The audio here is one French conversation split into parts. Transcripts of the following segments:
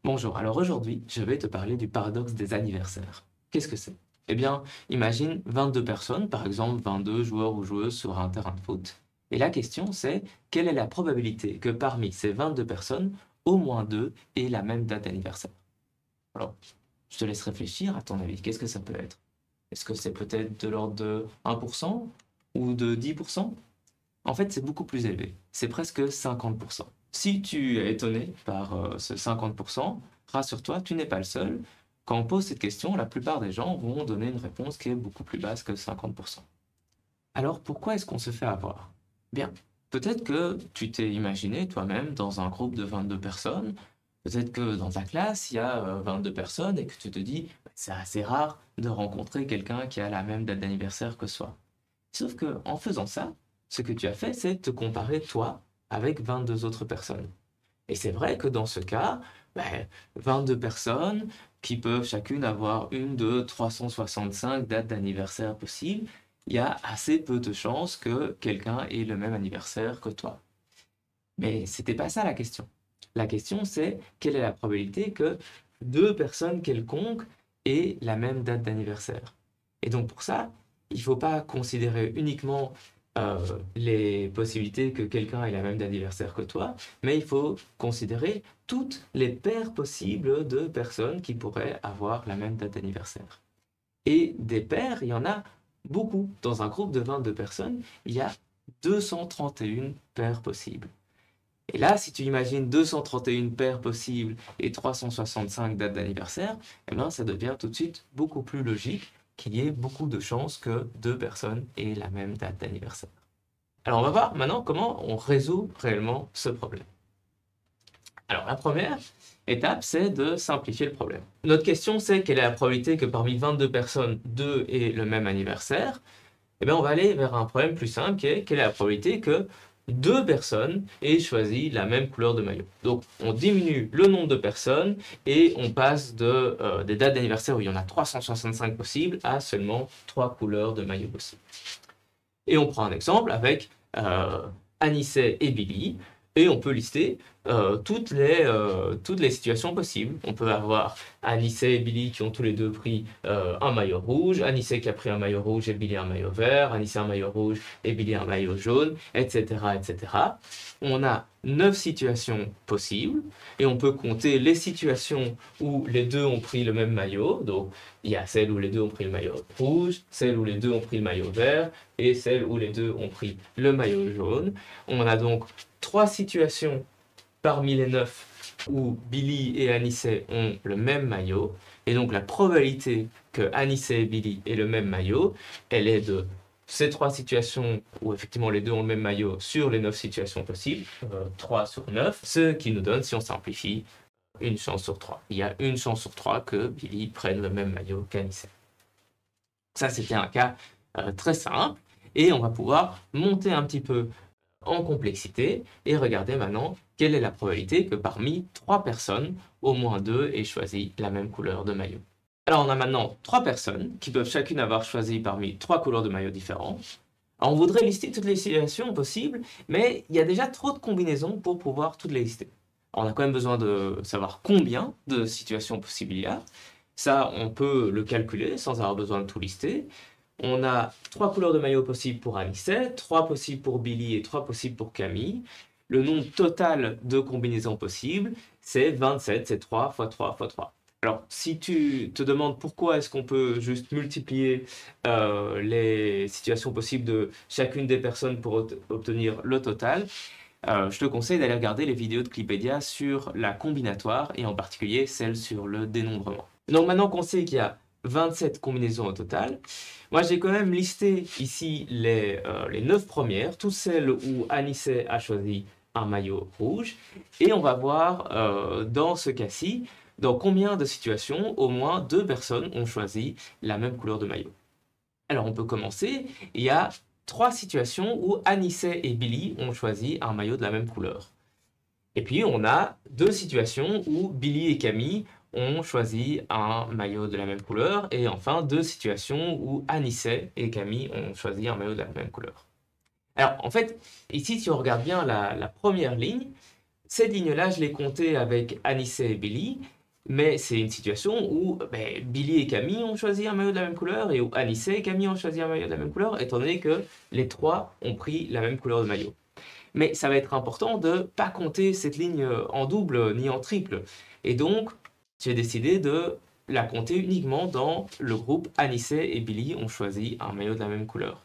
Bonjour, alors aujourd'hui, je vais te parler du paradoxe des anniversaires. Qu'est-ce que c'est? Eh bien, imagine 22 personnes, par exemple 22 joueurs ou joueuses sur un terrain de foot. Et la question c'est, quelle est la probabilité que parmi ces 22 personnes, au moins deux aient la même date d'anniversaire? Alors, je te laisse réfléchir, à ton avis, qu'est-ce que ça peut être? Est-ce que c'est peut-être de l'ordre de 1% ou de 10%? En fait, c'est beaucoup plus élevé. C'est presque 50%. Si tu es étonné par ce 50%, rassure-toi, tu n'es pas le seul. Quand on pose cette question, la plupart des gens vont donner une réponse qui est beaucoup plus basse que 50%. Alors pourquoi est-ce qu'on se fait avoir? Bien, peut-être que tu t'es imaginé toi-même dans un groupe de 22 personnes, peut-être que dans ta classe, il y a 22 personnes et que tu te dis, bah, c'est assez rare de rencontrer quelqu'un qui a la même date d'anniversaire que soi. Sauf que en faisant ça, ce que tu as fait, c'est te comparer toi avec 22 autres personnes. Et c'est vrai que dans ce cas, ben, 22 personnes qui peuvent chacune avoir une de 365 dates d'anniversaire possibles, il y a assez peu de chances que quelqu'un ait le même anniversaire que toi. Mais c'était pas ça la question. La question c'est quelle est la probabilité que deux personnes quelconques aient la même date d'anniversaire. Et donc pour ça, il ne faut pas considérer uniquement les possibilités que quelqu'un ait la même date d'anniversaire que toi, mais il faut considérer toutes les paires possibles de personnes qui pourraient avoir la même date d'anniversaire. Et des paires, il y en a beaucoup. Dans un groupe de 22 personnes, il y a 231 paires possibles. Et là, si tu imagines 231 paires possibles et 365 dates d'anniversaire, eh bien, ça devient tout de suite beaucoup plus logique qu'il y ait beaucoup de chances que deux personnes aient la même date d'anniversaire. Alors, on va voir maintenant comment on résout réellement ce problème. Alors, la première étape, c'est de simplifier le problème. Notre question, c'est quelle est la probabilité que parmi 22 personnes, deux aient le même anniversaire? Eh bien, on va aller vers un problème plus simple qui est quelle est la probabilité que deux personnes aient choisi la même couleur de maillot. Donc, on diminue le nombre de personnes et on passe des dates d'anniversaire où il y en a 365 possibles à seulement trois couleurs de maillot possibles. Et on prend un exemple avec Anissé et Billy, et on peut lister toutes les situations possibles. On peut avoir Anissé et Billy qui ont tous les deux pris un maillot rouge, Anissé qui a pris un maillot rouge et Billy un maillot vert, Anissé un maillot rouge et Billy un maillot jaune, etc., etc. On a 9 situations possibles, et on peut compter les situations où les deux ont pris le même maillot. Donc, il y a celle où les deux ont pris le maillot rouge, celle où les deux ont pris le maillot vert, et celle où les deux ont pris le maillot jaune. On a donc 3 situations parmi les 9 où Billy et Anissé ont le même maillot. Et donc la probabilité que Anissé et Billy aient le même maillot, elle est de ces 3 situations où effectivement les deux ont le même maillot sur les 9 situations possibles, 3 sur 9, ce qui nous donne, si on simplifie, une chance sur 3. Il y a une chance sur 3 que Billy prenne le même maillot qu'Anissé. Ça, c'était un cas très simple, et on va pouvoir monter un petit peu en complexité et regarder maintenant quelle est la probabilité que parmi trois personnes, au moins deux aient choisi la même couleur de maillot. Alors on a maintenant trois personnes qui peuvent chacune avoir choisi parmi trois couleurs de maillot différentes. Alors on voudrait lister toutes les situations possibles, mais il y a déjà trop de combinaisons pour pouvoir toutes les lister. Alors on a quand même besoin de savoir combien de situations possibles il y a. Ça, on peut le calculer sans avoir besoin de tout lister. On a trois couleurs de maillot possibles pour Anissé, trois possibles pour Billy et trois possibles pour Camille. Le nombre total de combinaisons possibles, c'est 27, c'est 3 fois 3 fois 3. Alors, si tu te demandes pourquoi est-ce qu'on peut juste multiplier les situations possibles de chacune des personnes pour obtenir le total, je te conseille d'aller regarder les vidéos de Clipedia sur la combinatoire et en particulier celle sur le dénombrement. Donc maintenant qu'on sait qu'il y a 27 combinaisons au total, moi j'ai quand même listé ici les 9 premières, toutes celles où Anissé a choisi un maillot rouge, et on va voir dans ce cas-ci, dans combien de situations au moins deux personnes ont choisi la même couleur de maillot. Alors on peut commencer, il y a trois situations où Anissé et Billy ont choisi un maillot de la même couleur. Et puis on a deux situations où Billy et Camille ont choisi un maillot de la même couleur. Et enfin deux situations où Anissé et Camille ont choisi un maillot de la même couleur. Alors en fait, ici si on regarde bien la première ligne, Cette ligne-là, je l'ai comptée avec Anissé et Billy, mais c'est une situation où Billy et Camille ont choisi un maillot de la même couleur et où Anissé et Camille ont choisi un maillot de la même couleur, étant donné que les trois ont pris la même couleur de maillot. Mais ça va être important de ne pas compter cette ligne en double ni en triple. Et donc, j'ai décidé de la compter uniquement dans le groupe Anissé et Billy ont choisi un maillot de la même couleur.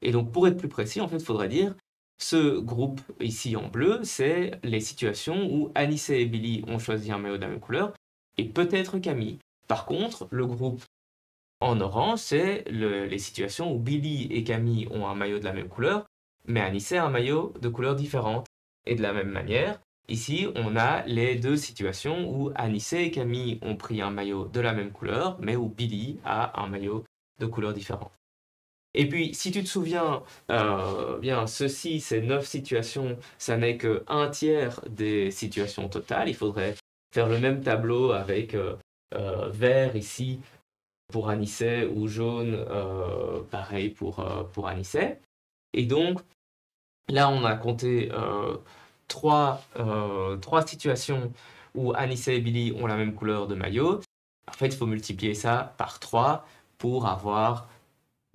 Et donc, pour être plus précis, en fait, il faudrait dire ce groupe ici en bleu, c'est les situations où Anissé et Billy ont choisi un maillot de la même couleur et peut-être Camille. Par contre, le groupe en orange, c'est les situations où Billy et Camille ont un maillot de la même couleur, mais Anissé a un maillot de couleur différente. Et de la même manière, ici, on a les deux situations où Anissé et Camille ont pris un maillot de la même couleur, mais où Billy a un maillot de couleur différente. Et puis, si tu te souviens, bien, ceci, ces 9 situations, ça n'est que un tiers des situations totales. Il faudrait faire le même tableau avec vert ici pour Anissé ou jaune, pareil pour Anissé. Et donc, là, on a compté trois situations où Anissé et Billy ont la même couleur de maillot. En fait, il faut multiplier ça par 3 pour avoir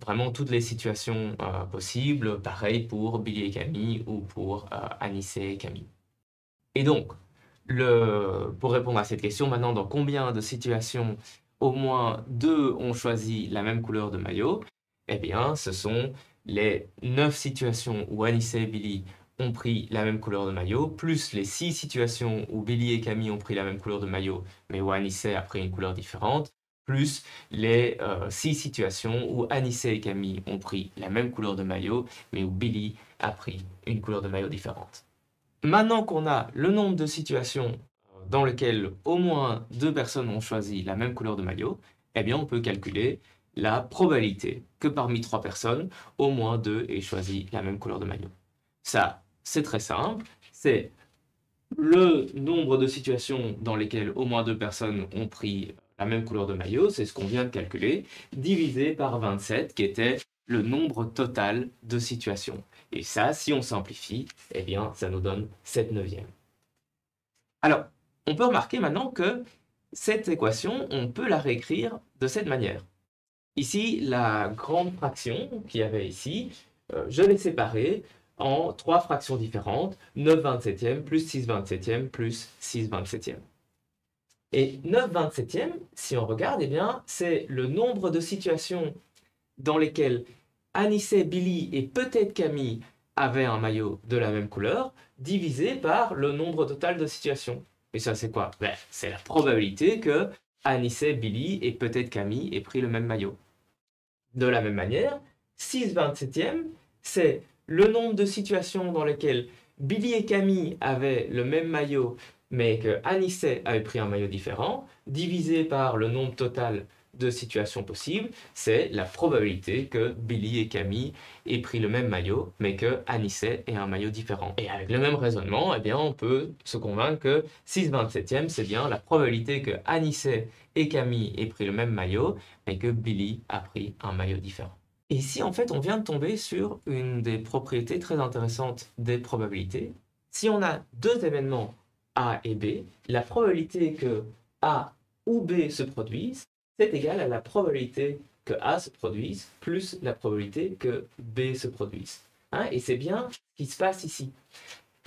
vraiment toutes les situations possibles. Pareil pour Billy et Camille ou pour Anissé et Camille. Et donc, pour répondre à cette question, maintenant, dans combien de situations au moins 2 ont choisi la même couleur de maillot? Eh bien, ce sont les 9 situations où Anissé et Billy ont pris la même couleur de maillot, plus les 6 situations où Billy et Camille ont pris la même couleur de maillot, mais où Anissé a pris une couleur différente, plus les 6 situations où Anissé et Camille ont pris la même couleur de maillot, mais où Billy a pris une couleur de maillot différente. Maintenant qu'on a le nombre de situations dans lesquelles au moins 2 personnes ont choisi la même couleur de maillot, eh bien on peut calculer la probabilité que parmi 3 personnes, au moins 2 aient choisi la même couleur de maillot. Ça, c'est très simple, c'est le nombre de situations dans lesquelles au moins 2 personnes ont pris la même couleur de maillot, c'est ce qu'on vient de calculer, divisé par 27, qui était le nombre total de situations. Et ça, si on simplifie, eh bien, ça nous donne 7/9. Alors, on peut remarquer maintenant que cette équation, on peut la réécrire de cette manière. Ici, la grande fraction qu'il y avait ici, je l'ai séparée en 3 fractions différentes, 9/27 plus 6/27 plus 6/27. Et 9/27, si on regarde, eh bien, c'est le nombre de situations dans lesquelles Anissé, Billy et peut-être Camille avaient un maillot de la même couleur, divisé par le nombre total de situations. Et ça, c'est quoi? C'est la probabilité que Anissé, Billy et peut-être Camille aient pris le même maillot. De la même manière, 6/27, c'est le nombre de situations dans lesquelles Billy et Camille avaient le même maillot, mais que Anissé avait pris un maillot différent, divisé par le nombre total de situations possibles, c'est la probabilité que Billy et Camille aient pris le même maillot, mais que Anissé ait un maillot différent. Et avec le même raisonnement, eh bien, on peut se convaincre que 6/27, c'est bien la probabilité que Anissé et Camille aient pris le même maillot, mais que Billy a pris un maillot différent. Et ici, en fait, on vient de tomber sur une des propriétés très intéressantes des probabilités. Si on a 2 événements A et B, la probabilité que A ou B se produisent, c'est égal à la probabilité que A se produise plus la probabilité que B se produise. Et c'est bien ce qui se passe ici.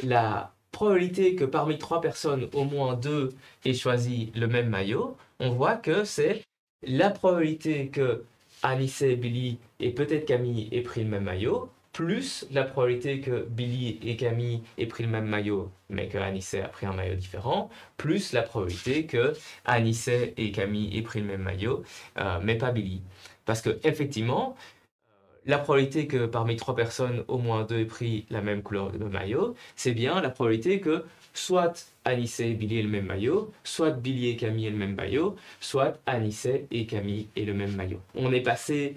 La probabilité que parmi 3 personnes, au moins 2 aient choisi le même maillot, on voit que c'est la probabilité que Anissé, Billy et peut-être Camille aient pris le même maillot, plus la probabilité que Billy et Camille aient pris le même maillot, mais que Anissé a pris un maillot différent, plus la probabilité que Anissé et Camille aient pris le même maillot, mais pas Billy. Parce que effectivement, la probabilité que parmi 3 personnes, au moins 2 aient pris la même couleur de maillot, c'est bien la probabilité que soit Anissé et Billy aient le même maillot, soit Billy et Camille aient le même maillot, soit Anissé et Camille aient le même maillot. On est passé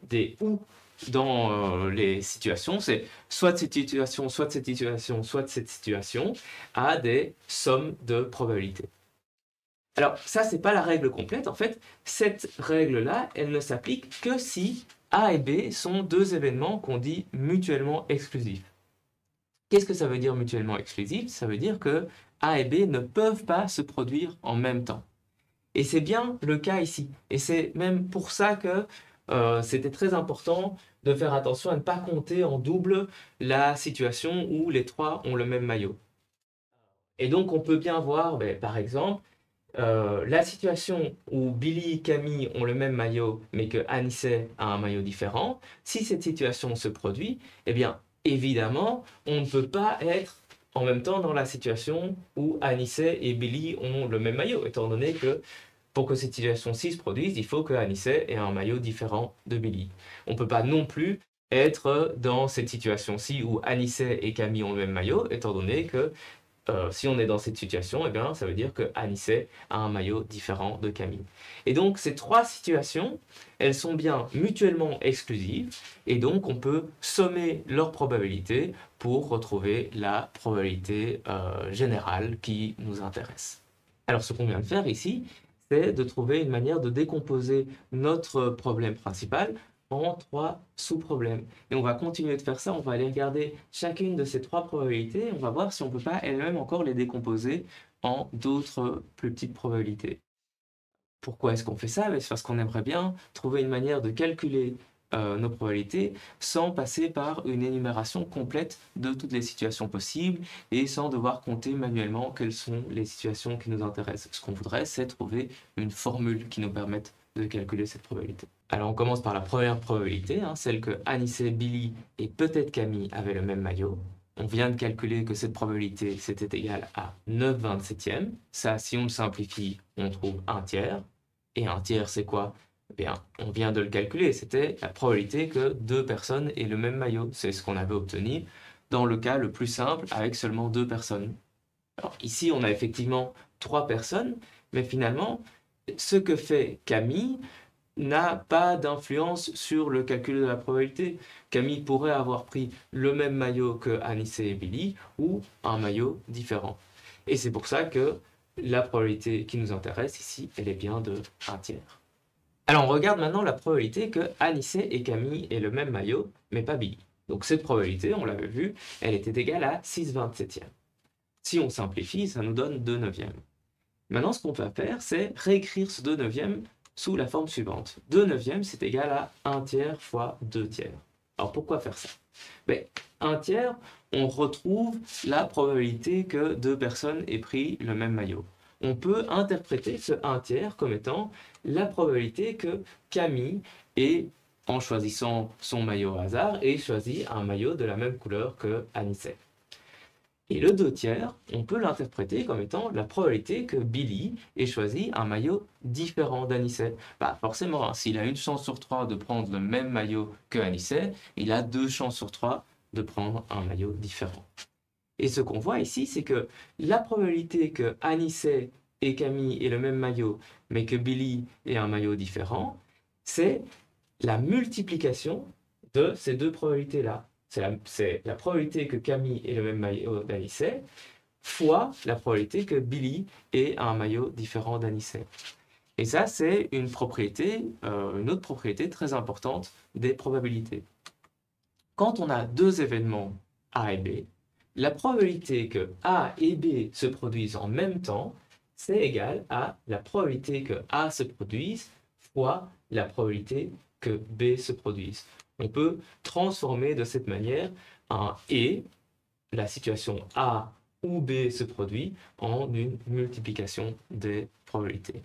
des ou dans les situations, c'est soit de cette situation, soit de cette situation, soit de cette situation, à des sommes de probabilités. Alors ça, c'est pas la règle complète. En fait, cette règle-là, elle ne s'applique que si A et B sont 2 événements qu'on dit mutuellement exclusifs. Qu'est-ce que ça veut dire mutuellement exclusif? Ça veut dire que A et B ne peuvent pas se produire en même temps. Et c'est bien le cas ici. Et c'est même pour ça que c'était très important de faire attention à ne pas compter en double la situation où les trois ont le même maillot. Et donc on peut bien voir, ben, par exemple, la situation où Billy et Camille ont le même maillot, mais que Anissé a un maillot différent. Si cette situation se produit, eh bien, évidemment, on ne peut pas être en même temps dans la situation où Anissé et Billy ont le même maillot, étant donné que pour que cette situation-ci se produise, il faut que Anissé ait un maillot différent de Billy. On ne peut pas non plus être dans cette situation-ci où Anissé et Camille ont le même maillot, étant donné que si on est dans cette situation, eh bien, ça veut dire que Anissé a un maillot différent de Camille. Et donc, ces trois situations, elles sont bien mutuellement exclusives, et donc on peut sommer leurs probabilités pour retrouver la probabilité générale qui nous intéresse. Alors, ce qu'on vient de faire ici, c'est de trouver une manière de décomposer notre problème principal en trois sous-problèmes. Et on va continuer de faire ça, on va aller regarder chacune de ces trois probabilités, et on va voir si on ne peut pas elles-mêmes encore les décomposer en d'autres plus petites probabilités. Pourquoi est-ce qu'on fait ça? C'est parce qu'on aimerait bien trouver une manière de calculer nos probabilités sans passer par une énumération complète de toutes les situations possibles et sans devoir compter manuellement quelles sont les situations qui nous intéressent. Ce qu'on voudrait, c'est trouver une formule qui nous permette de calculer cette probabilité. Alors on commence par la première probabilité, celle que Anissé, Billy et peut-être Camille avaient le même maillot. On vient de calculer que cette probabilité, c'était égal à 9/27e. Ça, si on le simplifie, on trouve un tiers. Et un tiers, c'est quoi? Eh bien, on vient de le calculer. C'était la probabilité que deux personnes aient le même maillot. C'est ce qu'on avait obtenu dans le cas le plus simple avec seulement deux personnes. Alors ici, on a effectivement trois personnes, mais finalement, ce que fait Camille n'a pas d'influence sur le calcul de la probabilité. Camille pourrait avoir pris le même maillot que Anissé et Billy ou un maillot différent. Et c'est pour ça que la probabilité qui nous intéresse ici, elle est bien de 1 tiers. Alors on regarde maintenant la probabilité que Anissé et Camille aient le même maillot, mais pas Billy. Donc cette probabilité, on l'avait vu, elle était égale à 6/27e. Si on simplifie, ça nous donne 2/9. Maintenant, ce qu'on va faire, c'est réécrire ce 2/9 sous la forme suivante. 2/9, c'est égal à 1 tiers fois 2 tiers. Alors pourquoi faire ça? 1 tiers, on retrouve la probabilité que deux personnes aient pris le même maillot. On peut interpréter ce 1 tiers comme étant la probabilité que Camille ait, en choisissant son maillot au hasard, ait choisi un maillot de la même couleur que Anissé. Et le 2 tiers, on peut l'interpréter comme étant la probabilité que Billy ait choisi un maillot différent d'Anissé. Forcément, s'il a une chance sur 3 de prendre le même maillot que Anissé, il a 2 chances sur 3 de prendre un maillot différent. Et ce qu'on voit ici, c'est que la probabilité que Anissé et Camille aient le même maillot, mais que Billy ait un maillot différent, c'est la multiplication de ces deux probabilités-là. C'est la probabilité que Camille ait le même maillot d'Anissé fois la probabilité que Billy ait un maillot différent d'Anissé. Et ça, c'est une autre propriété très importante des probabilités. Quand on a deux événements A et B, la probabilité que A et B se produisent en même temps, c'est égal à la probabilité que A se produise fois la probabilité que B se produise. On peut transformer de cette manière un « et », la situation A ou B se produit, en une multiplication des probabilités.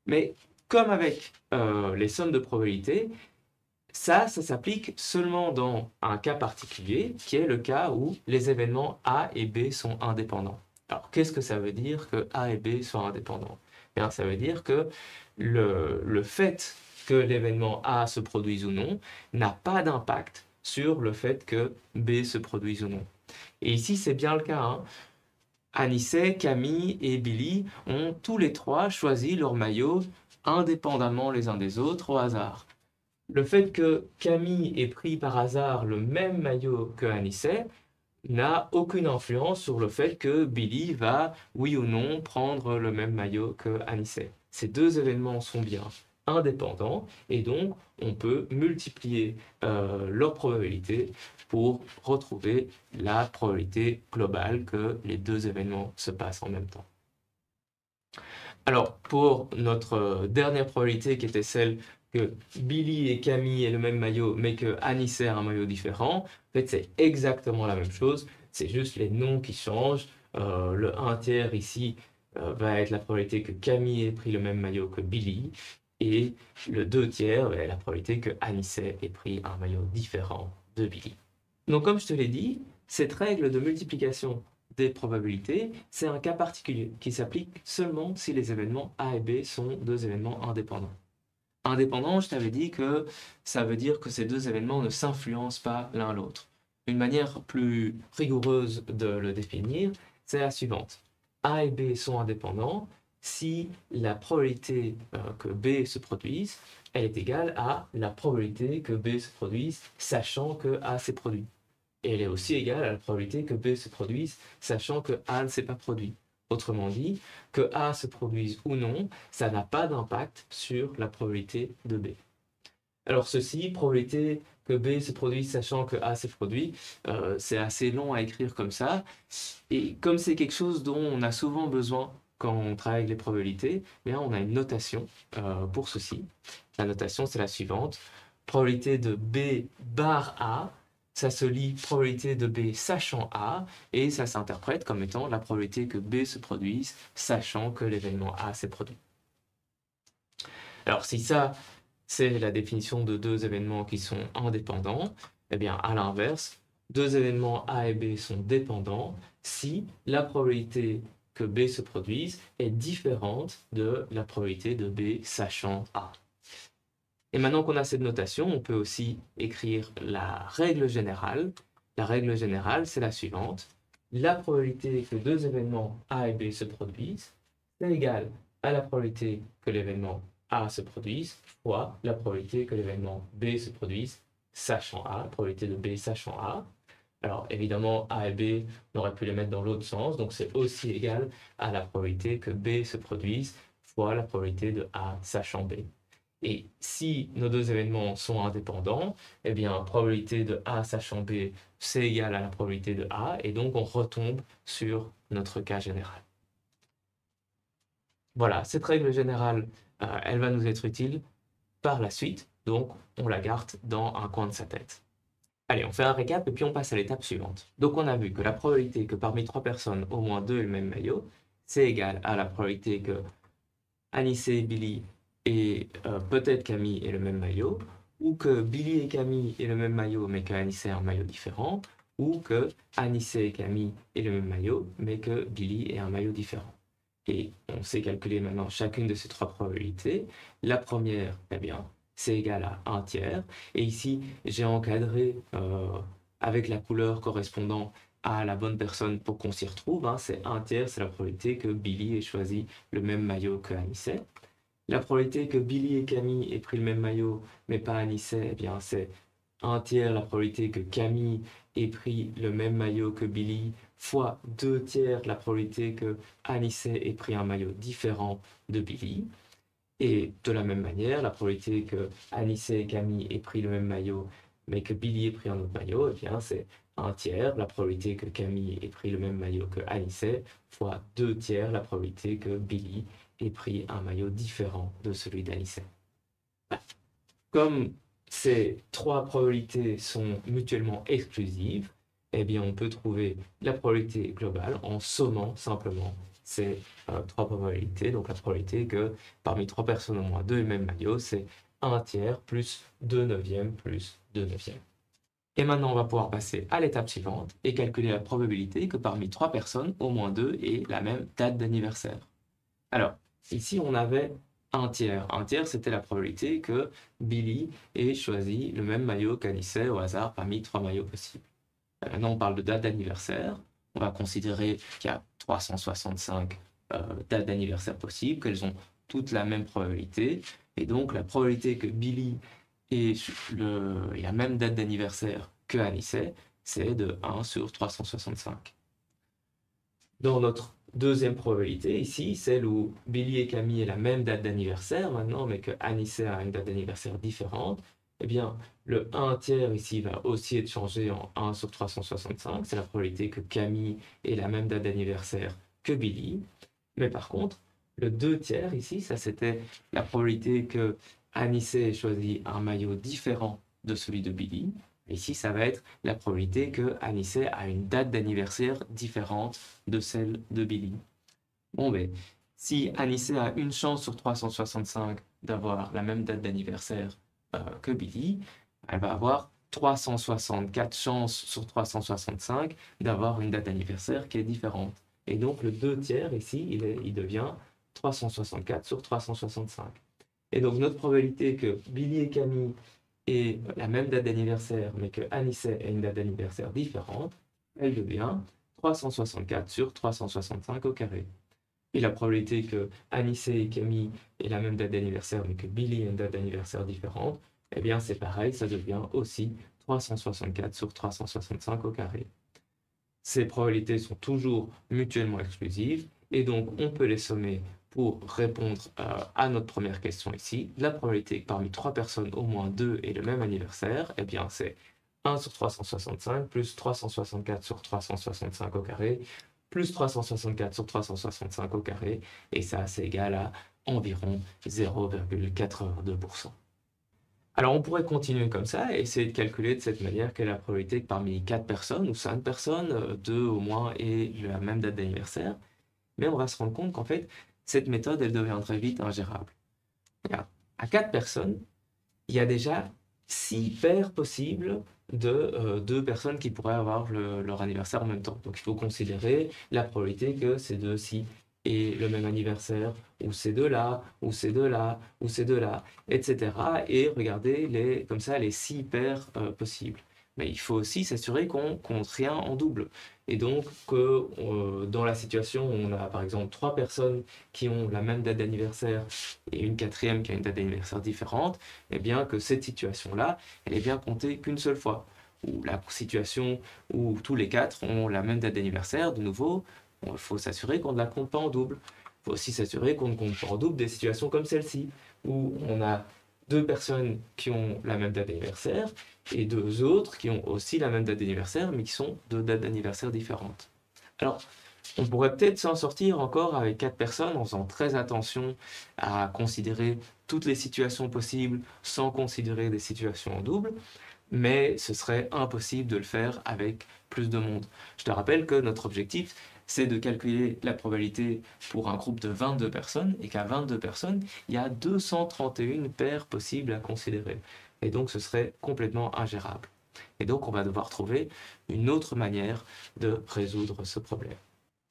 Mais comme avec les sommes de probabilités, ça s'applique seulement dans un cas particulier, qui est le cas où les événements A et B sont indépendants. Alors, qu'est-ce que ça veut dire que A et B soient indépendants? Bien, ça veut dire que le fait que l'événement A se produise ou non n'a pas d'impact sur le fait que B se produise ou non. Et ici, c'est bien le cas. Anissé, Camille et Billy ont tous les trois choisi leur maillot indépendamment les uns des autres au hasard. Le fait que Camille ait pris par hasard le même maillot que Anissé n'a aucune influence sur le fait que Billy va, oui ou non, prendre le même maillot que Anissé. Ces deux événements sont bien indépendants, et donc on peut multiplier leur probabilité pour retrouver la probabilité globale que les deux événements se passent en même temps. Alors, pour notre dernière probabilité, qui était celle que Billy et Camille aient le même maillot, mais que Anissé a un maillot différent, en fait, c'est exactement la même chose. C'est juste les noms qui changent. Le 1 tiers ici va être la probabilité que Camille ait pris le même maillot que Billy. Et le 2 tiers va être la probabilité que Anissé ait pris un maillot différent de Billy. Donc, comme je te l'ai dit, cette règle de multiplication des probabilités, c'est un cas particulier qui s'applique seulement si les événements A et B sont deux événements indépendants. Indépendant, je t'avais dit que ça veut dire que ces deux événements ne s'influencent pas l'un l'autre. Une manière plus rigoureuse de le définir, c'est la suivante. A et B sont indépendants si la probabilité que B se produise, elle est égale à la probabilité que B se produise, sachant que A s'est produit. Et elle est aussi égale à la probabilité que B se produise, sachant que A ne s'est pas produit. Autrement dit, que A se produise ou non, ça n'a pas d'impact sur la probabilité de B. Alors ceci, probabilité que B se produise sachant que A s'est produit, c'est assez long à écrire comme ça. Et comme c'est quelque chose dont on a souvent besoin quand on travaille avec les probabilités, bien on a une notation pour ceci. La notation, c'est la suivante. Probabilité de B bar A, ça se lit probabilité de B sachant A, et ça s'interprète comme étant la probabilité que B se produise, sachant que l'événement A s'est produit. Alors si ça, c'est la définition de deux événements qui sont indépendants, eh bien à l'inverse, deux événements A et B sont dépendants si la probabilité que B se produise est différente de la probabilité de B sachant A. Et maintenant qu'on a cette notation, on peut aussi écrire la règle générale. La règle générale, c'est la suivante. La probabilité que deux événements A et B se produisent, c'est égal à la probabilité que l'événement A se produise fois la probabilité que l'événement B se produise, sachant A, la probabilité de B sachant A. Alors évidemment, A et B, on aurait pu les mettre dans l'autre sens, donc c'est aussi égal à la probabilité que B se produise fois la probabilité de A sachant B. Et si nos deux événements sont indépendants, eh bien, probabilité de A sachant B, c'est égal à la probabilité de A, et donc on retombe sur notre cas général. Voilà, cette règle générale, elle va nous être utile par la suite, donc on la garde dans un coin de sa tête. Allez, on fait un récap et puis on passe à l'étape suivante. Donc on a vu que la probabilité que parmi trois personnes, au moins deux aient le même maillot, c'est égal à la probabilité que Anissé et Billy et peut-être Camille aient le même maillot, ou que Billy et Camille aient le même maillot mais qu'Anissé ait un maillot différent, ou que Anissé et Camille aient le même maillot mais que Billy ait un maillot différent. Et on sait calculer maintenant chacune de ces trois probabilités. La première, eh bien, c'est égal à 1 tiers. Et ici, j'ai encadré avec la couleur correspondant à la bonne personne pour qu'on s'y retrouve. Hein. C'est 1 tiers, c'est la probabilité que Billy ait choisi le même maillot que Anissé. La probabilité que Billy et Camille aient pris le même maillot, mais pas Anissé, eh bien, c'est 1 tiers la probabilité que Camille ait pris le même maillot que Billy, fois 2 tiers la probabilité que Anissé ait pris un maillot différent de Billy. Et de la même manière, la probabilité que Anissé et Camille aient pris le même maillot, mais que Billy ait pris un autre maillot, eh bien, c'est 1 tiers la probabilité que Camille ait pris le même maillot que Anissé, fois 2 tiers la probabilité que Billy ait pris un maillot différent de celui d'Anissé. Comme ces trois probabilités sont mutuellement exclusives, eh bien, on peut trouver la probabilité globale en sommant simplement ces trois probabilités. Donc, la probabilité que parmi trois personnes au moins deux aient le même maillot, c'est 1 tiers plus 2 neuvièmes plus 2 neuvièmes. Et maintenant, on va pouvoir passer à l'étape suivante et calculer la probabilité que parmi trois personnes, au moins deux aient la même date d'anniversaire. Alors, ici, on avait 1 tiers. 1 tiers, c'était la probabilité que Billy ait choisi le même maillot qu'Anissé au hasard parmi trois maillots possibles. Maintenant, on parle de date d'anniversaire. On va considérer qu'il y a 365 dates d'anniversaire possibles, qu'elles ont toutes la même probabilité. Et donc, la probabilité que Billy ait la même date d'anniversaire que Anissé, c'est de 1 sur 365. Dans notre deuxième probabilité, ici, celle où Billy et Camille aient la même date d'anniversaire maintenant, mais que Anissé a une date d'anniversaire différente, eh bien, le 1 tiers ici va aussi être changé en 1 sur 365. C'est la probabilité que Camille ait la même date d'anniversaire que Billy. Mais par contre, le 2 tiers ici, ça c'était la probabilité que Anissé ait choisi un maillot différent de celui de Billy. Ici, ça va être la probabilité que Anissé a une date d'anniversaire différente de celle de Billy. Bon, ben, si Anissé a une chance sur 365 d'avoir la même date d'anniversaire que Billy, elle va avoir 364 chances sur 365 d'avoir une date d'anniversaire qui est différente. Et donc le 2 tiers ici, il devient 364 sur 365. Et donc notre probabilité que Billy et Camille aient la même date d'anniversaire, mais que Anissé ait une date d'anniversaire différente, elle devient 364 sur 365 au carré. Et la probabilité que Anissé et Camille aient la même date d'anniversaire, mais que Billy ait une date d'anniversaire différente, eh bien c'est pareil, ça devient aussi 364 sur 365 au carré. Ces probabilités sont toujours mutuellement exclusives, et donc on peut les sommer pour répondre à notre première question ici. La probabilité que parmi 3 personnes, au moins 2 aient le même anniversaire, eh bien c'est 1 sur 365 plus 364 sur 365 au carré, plus 364 sur 365 au carré, et ça c'est égal à environ 0,82%. Alors on pourrait continuer comme ça et essayer de calculer de cette manière quelle est la probabilité que parmi 4 personnes ou 5 personnes, 2 au moins aient la même date d'anniversaire. Mais on va se rendre compte qu'en fait, cette méthode, elle devient très vite ingérable. Regarde, à 4 personnes, il y a déjà 6 paires possibles de 2 personnes qui pourraient avoir leur anniversaire en même temps. Donc il faut considérer la probabilité que ces deux-ci aient le même anniversaire, ou ces deux-là, ou ces deux-là, ou ces deux-là, etc. Et regarder comme ça les 6 paires possibles. Mais il faut aussi s'assurer qu'on compte rien en double. Et donc que dans la situation où on a par exemple 3 personnes qui ont la même date d'anniversaire et une quatrième qui a une date d'anniversaire différente, eh bien que cette situation-là, elle est bien comptée qu'une seule fois. Ou la situation où tous les 4 ont la même date d'anniversaire, de nouveau, il faut s'assurer qu'on ne la compte pas en double. Il faut aussi s'assurer qu'on ne compte pas en double des situations comme celle-ci, où on a 2 personnes qui ont la même date d'anniversaire et 2 autres qui ont aussi la même date d'anniversaire, mais qui sont 2 dates d'anniversaire différentes. Alors, on pourrait peut-être s'en sortir encore avec 4 personnes en faisant très attention à considérer toutes les situations possibles sans considérer des situations en double, mais ce serait impossible de le faire avec plus de monde. Je te rappelle que notre objectif, c'est de calculer la probabilité pour un groupe de 22 personnes, et qu'à 22 personnes, il y a 231 paires possibles à considérer. Et donc ce serait complètement ingérable. Et donc on va devoir trouver une autre manière de résoudre ce problème.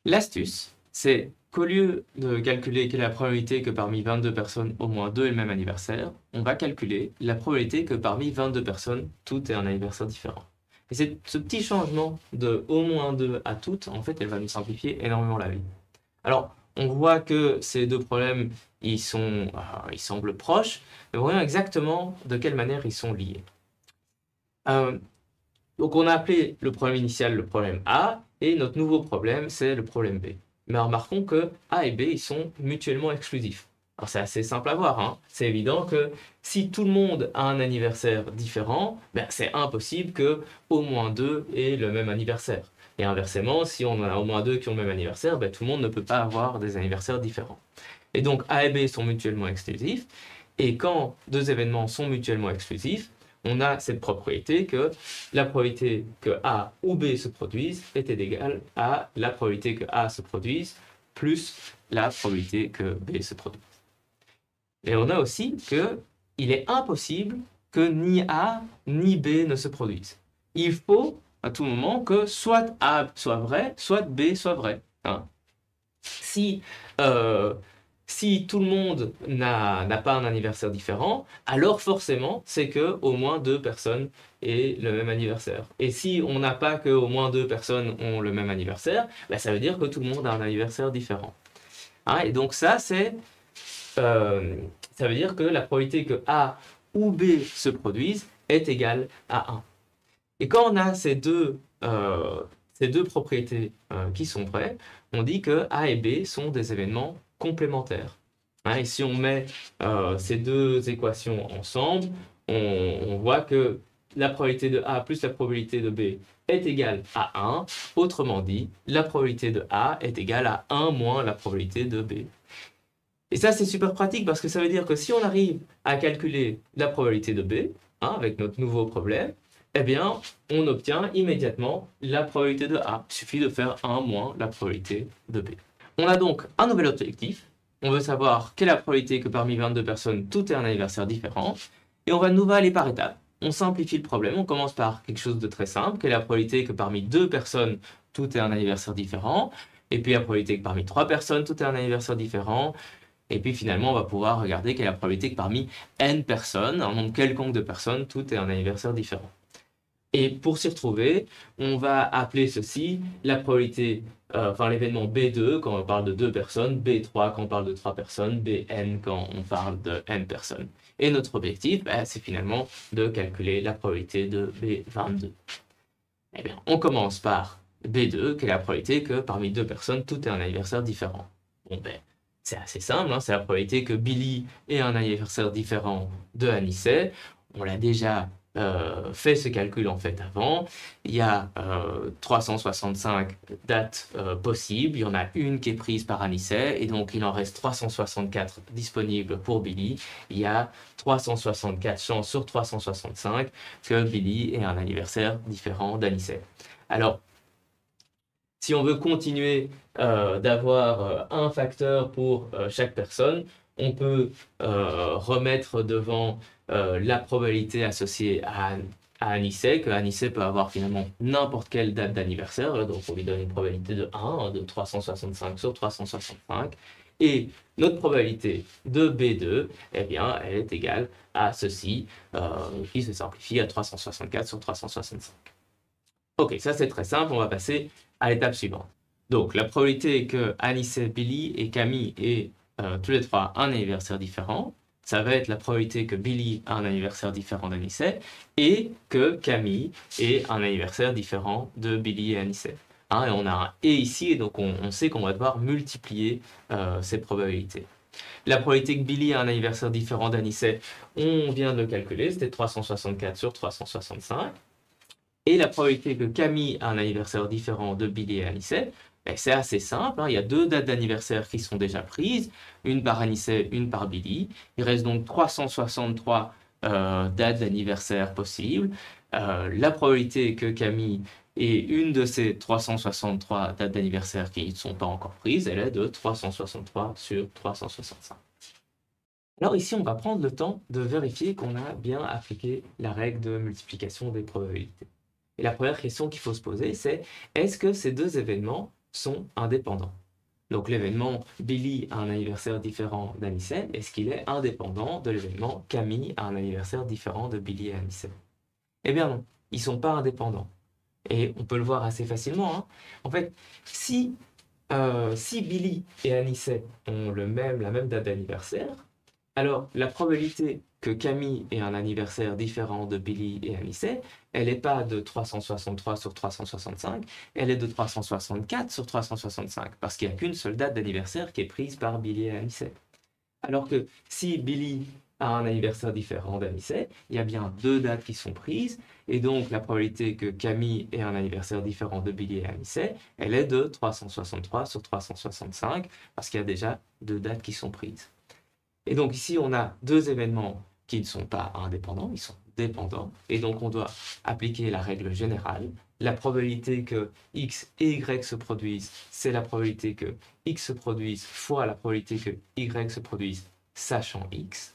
L'astuce, c'est qu'au lieu de calculer quelle est la probabilité que parmi 22 personnes, au moins 2 aient le même anniversaire, on va calculer la probabilité que parmi 22 personnes, toutes aient un anniversaire différent. Et ce petit changement de au moins 2 à toutes, en fait, elle va nous simplifier énormément la vie. Alors, on voit que ces deux problèmes, ils semblent proches, mais voyons exactement de quelle manière ils sont liés. Donc, on a appelé le problème initial le problème A, et notre nouveau problème, c'est le problème B. Mais remarquons que A et B, ils sont mutuellement exclusifs. Alors c'est assez simple à voir, hein. C'est évident que si tout le monde a un anniversaire différent, ben, c'est impossible que au moins 2 aient le même anniversaire. Et inversement, si on en a au moins 2 qui ont le même anniversaire, ben, tout le monde ne peut pas avoir des anniversaires différents. Et donc A et B sont mutuellement exclusifs, et quand 2 événements sont mutuellement exclusifs, on a cette propriété que la probabilité que A ou B se produise était égale à la probabilité que A se produise plus la probabilité que B se produise. Et on a aussi qu'il est impossible que ni A ni B ne se produisent. Il faut à tout moment que soit A soit vrai, soit B soit vrai. Hein. Si tout le monde n'a pas un anniversaire différent, alors forcément, c'est que au moins 2 personnes aient le même anniversaire. Et si on n'a pas que au moins 2 personnes ont le même anniversaire, bah, ça veut dire que tout le monde a un anniversaire différent. Hein, et donc ça veut dire que la probabilité que A ou B se produisent est égale à 1. Et quand on a ces deux ces deux propriétés qui sont vraies, on dit que A et B sont des événements complémentaires. Hein, et si on met ces deux équations ensemble, on voit que la probabilité de A plus la probabilité de B est égale à 1. Autrement dit, la probabilité de A est égale à 1 moins la probabilité de B. Et ça, c'est super pratique parce que ça veut dire que si on arrive à calculer la probabilité de B, hein, avec notre nouveau problème, eh bien, on obtient immédiatement la probabilité de A. Il suffit de faire 1 moins la probabilité de B. On a donc un nouvel objectif. On veut savoir quelle est la probabilité que parmi 22 personnes, tout ait un anniversaire différent. Et on va aller par étapes. On simplifie le problème. On commence par quelque chose de très simple. Quelle est la probabilité que parmi 2 personnes, tout ait un anniversaire différent? Et puis la probabilité que parmi 3 personnes, tout ait un anniversaire différent. Et puis finalement, on va pouvoir regarder quelle est la probabilité que parmi n personnes, un nombre quelconque de personnes, tout ait un anniversaire différent. Et pour s'y retrouver, on va appeler ceci la probabilité, l'événement B2 quand on parle de 2 personnes, B3 quand on parle de 3 personnes, Bn quand on parle de n personnes. Et notre objectif, c'est finalement de calculer la probabilité de B22. Eh bien, on commence par B2, qui est la probabilité que parmi 2 personnes, tout ait un anniversaire différent. Bon, c'est assez simple, hein, c'est la probabilité que Billy ait un anniversaire différent de Anicet. On l'a déjà fait ce calcul en fait avant. Il y a 365 dates possibles. Il y en a une qui est prise par Anicet et donc il en reste 364 disponibles pour Billy. Il y a 364 chances sur 365 que Billy ait un anniversaire différent d'Anicet. Alors, si on veut continuer d'avoir un facteur pour chaque personne, on peut remettre devant la probabilité associée à Anicet, que Anicet peut avoir finalement n'importe quelle date d'anniversaire, donc on lui donne une probabilité de 1, de 365 sur 365, et notre probabilité de B2, eh bien, elle est égale à ceci, qui se simplifie à 364 sur 365. Ok, ça c'est très simple, on va passer à l'étape suivante. Donc, la probabilité que Anicet, Billy et Camille aient tous les trois un anniversaire différent, ça va être la probabilité que Billy a un anniversaire différent d'Anicet et que Camille ait un anniversaire différent de Billy et Anicet. Hein, et on a un et ici, et donc on sait qu'on va devoir multiplier ces probabilités. La probabilité que Billy ait un anniversaire différent d'Anicet, on vient de le calculer, c'était 364 sur 365. Et la probabilité que Camille a un anniversaire différent de Billy et Anicet, c'est assez simple, hein. Il y a 2 dates d'anniversaire qui sont déjà prises, une par Anicet, une par Billy. Il reste donc 363 dates d'anniversaire possibles. La probabilité que Camille ait une de ces 363 dates d'anniversaire qui ne sont pas encore prises, elle est de 363 sur 365. Alors ici, on va prendre le temps de vérifier qu'on a bien appliqué la règle de multiplication des probabilités. Et la première question qu'il faut se poser, c'est est-ce que ces deux événements sont indépendants? Donc l'événement Billy a un anniversaire différent d'Anicet, est-ce qu'il est indépendant de l'événement Camille a un anniversaire différent de Billy et Anicet? Eh bien non, ils ne sont pas indépendants. Et on peut le voir assez facilement, hein. En fait, si Billy et Anicet ont la même date d'anniversaire, alors la probabilité que Camille ait un anniversaire différent de Billy et Anicet, elle n'est pas de 363 sur 365, elle est de 364 sur 365, parce qu'il n'y a qu'une seule date d'anniversaire qui est prise par Billy et Anicet. Alors que si Billy a un anniversaire différent d'Anicet, il y a bien 2 dates qui sont prises, et donc la probabilité que Camille ait un anniversaire différent de Billy et Anicet, elle est de 363 sur 365, parce qu'il y a déjà 2 dates qui sont prises. Et donc ici, on a 2 événements qui ne sont pas indépendants, ils sont dépendants. Et donc on doit appliquer la règle générale. La probabilité que x et y se produisent, c'est la probabilité que x se produise fois la probabilité que y se produise, sachant x.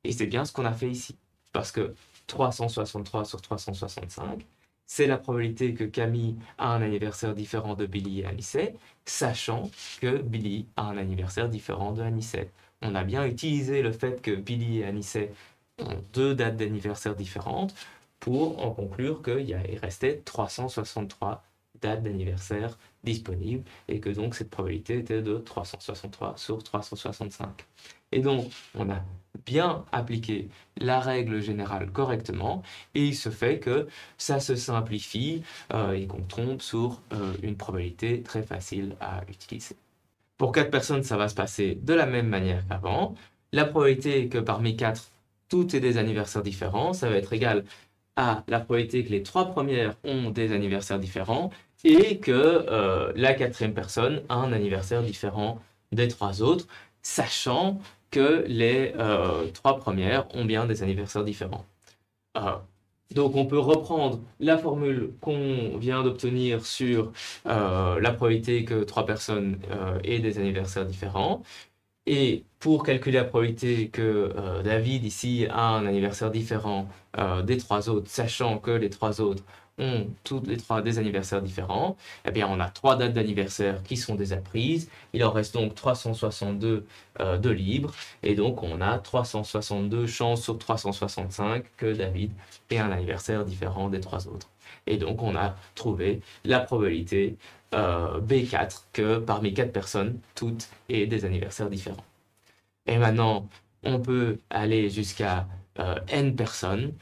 Et c'est bien ce qu'on a fait ici. Parce que 363 sur 365, c'est la probabilité que Camille a un anniversaire différent de Billy et Anicet, sachant que Billy a un anniversaire différent de Anicet. On a bien utilisé le fait que Billy et Anicet ont 2 dates d'anniversaire différentes pour en conclure qu'il restait 363 dates d'anniversaire disponibles et que donc cette probabilité était de 363 sur 365. Et donc, on a bien appliqué la règle générale correctement et il se fait que ça se simplifie et qu'on tombe sur une probabilité très facile à utiliser. Pour 4 personnes, ça va se passer de la même manière qu'avant. La probabilité que parmi 4, tout ait des anniversaires différents, ça va être égal à la probabilité que les 3 premières ont des anniversaires différents et que la 4e personne a un anniversaire différent des 3 autres, sachant que les 3 premières ont bien des anniversaires différents. Donc on peut reprendre la formule qu'on vient d'obtenir sur la probabilité que 3 personnes aient des anniversaires différents. Et pour calculer la probabilité que David ici a un anniversaire différent des 3 autres, sachant que les 3 autres ont toutes les 3 des anniversaires différents, eh bien on a 3 dates d'anniversaire qui sont déjà prises. Il en reste donc 362 de libres. Et donc on a 362 chances sur 365 que David ait un anniversaire différent des 3 autres. Et donc on a trouvé la probabilité B4 que parmi 4 personnes, toutes aient des anniversaires différents. Et maintenant, on peut aller jusqu'à n personnes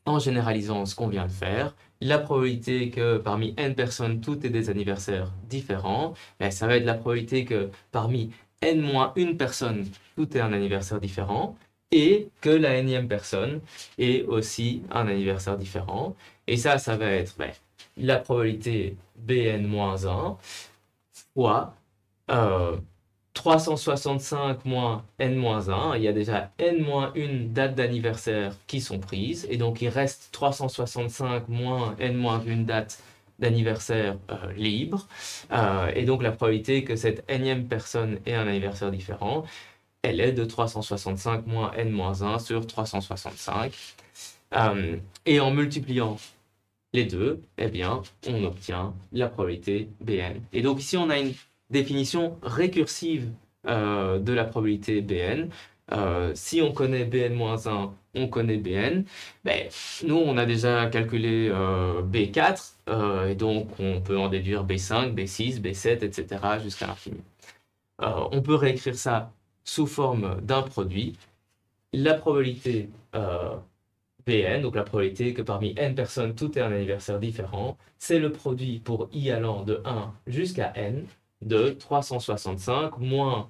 en généralisant ce qu'on vient de faire. La probabilité que parmi n personnes, toutes aient des anniversaires différents, ben, ça va être la probabilité que parmi n-1 personne, tout ait un anniversaire différent et que la n-ième personne ait aussi un anniversaire différent. Et ça va être ben, la probabilité bn-1 fois 365 moins n-1. Il y a déjà n-1 dates d'anniversaire qui sont prises. Et donc, il reste 365 moins n-1 dates d'anniversaire libres. Et donc, la probabilité que cette n-ième personne ait un anniversaire différent, elle est de 365 moins n-1 sur 365. Et en multipliant les deux, eh bien, on obtient la probabilité Bn. Et donc ici, on a une définition récursive de la probabilité Bn. Si on connaît Bn-1, on connaît Bn. Ben, nous, on a déjà calculé B4, et donc on peut en déduire B5, B6, B7, etc. jusqu'à l'infini. On peut réécrire ça sous forme d'un produit. La probabilité Bn, donc la probabilité que parmi n personnes, tout ait un anniversaire différent, c'est le produit pour i allant de 1 jusqu'à n de 365 moins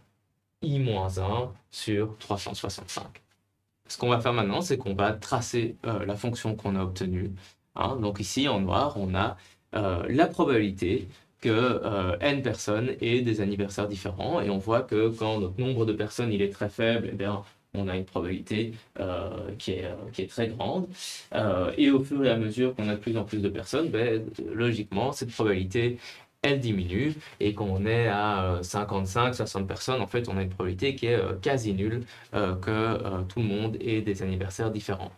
i-1 sur 365. Ce qu'on va faire maintenant, c'est qu'on va tracer la fonction qu'on a obtenue. Hein. Donc ici, en noir, on a la probabilité que n personnes aient des anniversaires différents. Et on voit que quand notre nombre de personnes il est très faible, eh bien, on a une probabilité qui est très grande. Et au fur et à mesure qu'on a de plus en plus de personnes, ben, logiquement, cette probabilité, elle diminue. Et quand on est à 55, 60 personnes, en fait, on a une probabilité qui est quasi nulle que tout le monde ait des anniversaires différents.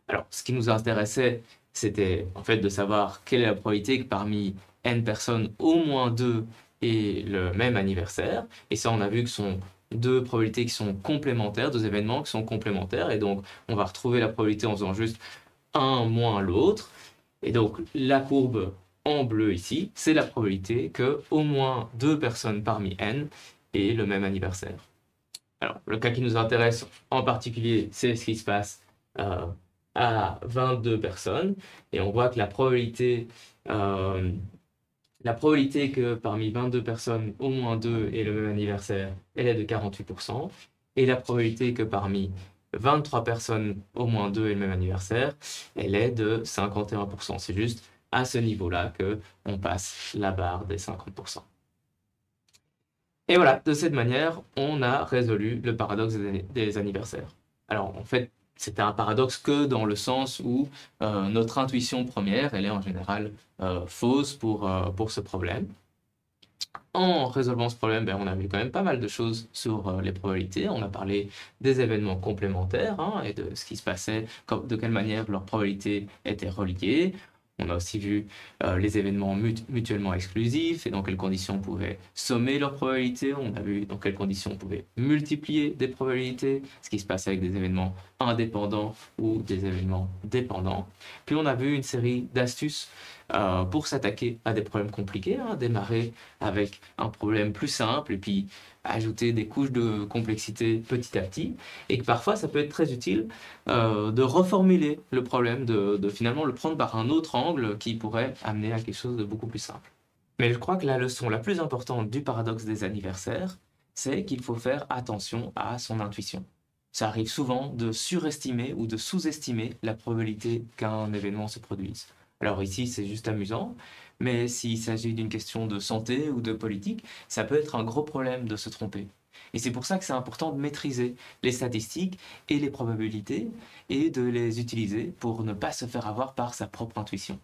Alors, ce qui nous intéressait, c'était en fait de savoir quelle est la probabilité que parmi n personnes, au moins 2 aient le même anniversaire. Et ça, on a vu que ce sont deux probabilités qui sont complémentaires, deux événements qui sont complémentaires. Et donc, on va retrouver la probabilité en faisant juste un moins l'autre. Et donc, la courbe en bleu ici, c'est la probabilité que au moins 2 personnes parmi n aient le même anniversaire. Alors, le cas qui nous intéresse en particulier, c'est ce qui se passe à 22 personnes. Et on voit que la probabilité que parmi 22 personnes, au moins 2 aient le même anniversaire, elle est de 48%. Et la probabilité que parmi 23 personnes, au moins 2 aient le même anniversaire, elle est de 51%. C'est juste à ce niveau-là qu'on passe la barre des 50%. Et voilà, de cette manière, on a résolu le paradoxe des anniversaires. Alors, en fait, c'était un paradoxe que dans le sens où notre intuition première, elle est en général fausse pour ce problème. En résolvant ce problème, ben, on a vu quand même pas mal de choses sur les probabilités. On a parlé des événements complémentaires hein, et de ce qui se passait, de quelle manière leurs probabilités étaient reliées. On a aussi vu les événements mutuellement exclusifs et dans quelles conditions on pouvait sommer leurs probabilités. On a vu dans quelles conditions on pouvait multiplier des probabilités, ce qui se passe avec des événements indépendants ou des événements dépendants. Puis on a vu une série d'astuces pour s'attaquer à des problèmes compliqués, hein, démarrer avec un problème plus simple et puis ajouter des couches de complexité petit à petit, et que parfois ça peut être très utile de reformuler le problème, de finalement le prendre par un autre angle qui pourrait amener à quelque chose de beaucoup plus simple. Mais je crois que la leçon la plus importante du paradoxe des anniversaires, c'est qu'il faut faire attention à son intuition. Ça arrive souvent de surestimer ou de sous-estimer la probabilité qu'un événement se produise. Alors ici, c'est juste amusant, mais s'il s'agit d'une question de santé ou de politique, ça peut être un gros problème de se tromper. Et c'est pour ça que c'est important de maîtriser les statistiques et les probabilités et de les utiliser pour ne pas se faire avoir par sa propre intuition.